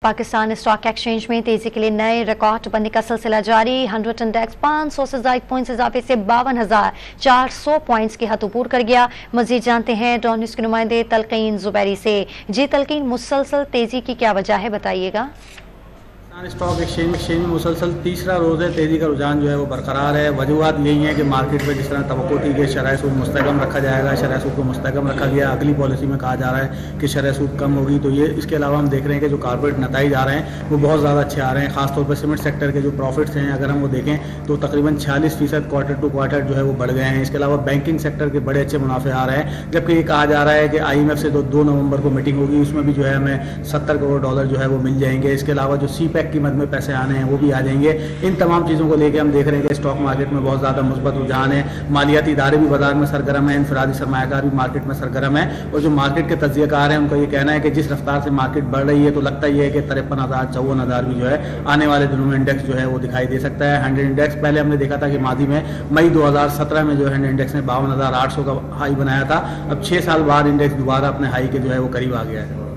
Pakistan stock exchange में तेजी के लिए नए रिकॉर्ड बनने का सिलसिला जारी। 100 इंडेक्स 500 से ज्यादा पॉइंट्स इजाफे से 52,400 पॉइंट्स की हद अबूर कर गया। मजीद जानते हैं डॉन न्यूज़ के नुमाइंदे तलकीन जुबैरी से। जी तलकीन, मुसलसल तेजी की क्या वजह है, बताइएगा। स्टॉक एक्सचेंज में मुसलसल तीसरा रोज़ है तेज़ी का रुझान जो है वो बरकरार है। वजूहत यही है कि मार्केट में जिस तरह तवक्को थी कि शरह सूद मुस्तहकम रखा जाएगा, शरह सूद को मुस्तहकम रखा गया। अगली पॉलिसी में कहा जा रहा है कि शरह सूद कम होगी। तो ये इसके अलावा हम देख रहे हैं कि जो कॉर्पोरेट नताइज आ रहे हैं वो बहुत ज़्यादा अच्छे आ रहे हैं। खासतौर पर सीमेंट सेक्टर के जो प्रॉफिट्स हैं अगर हम वो देखें तो तकरीबन 46% क्वार्टर टू क्वार्टर जो है वो बढ़ गए हैं। इसके अलावा बैंकिंग सेक्टर के बड़े अच्छे मुनाफे आ रहे हैं। जबकि ये कहा जा रहा है कि IMF से 2 नवंबर को मीटिंग होगी, उसमें भी जो है हमें $70 करोड़ जो है वो मिल जाएंगे। इसके अलावा जो CPEC की मद में पैसे आने हैं वो भी आ जाएंगे। इन तमाम चीज़ों को लेकर हम देख रहे हैं कि स्टॉक मार्केट में बहुत ज़्यादा मुस्बत रुझान है। मालियाती इदारे भी बाजार में सरगर्म है, इनफरादी सरमायाकार भी मार्केट में सरगर्म है। और जो मार्केट के तज्ज़ियाकार हैं उनका ये कहना है कि जिस रफ्तार से मार्केट बढ़ रही है तो लगता ही है कि 53,000 54,000 भी जो है आने वाले दिनों में इंडेक्स जो है वो दिखाई दे सकता है। 100 इंडेक्स पहले हमने देखा था कि मादी में मई 2017 में जो है 100 इंडेक्स ने 52,800 का हाई बनाया था। अब 6 साल बाद इंडेक्स दोबारा अपने हाई के जो है वो करीब आ गया है।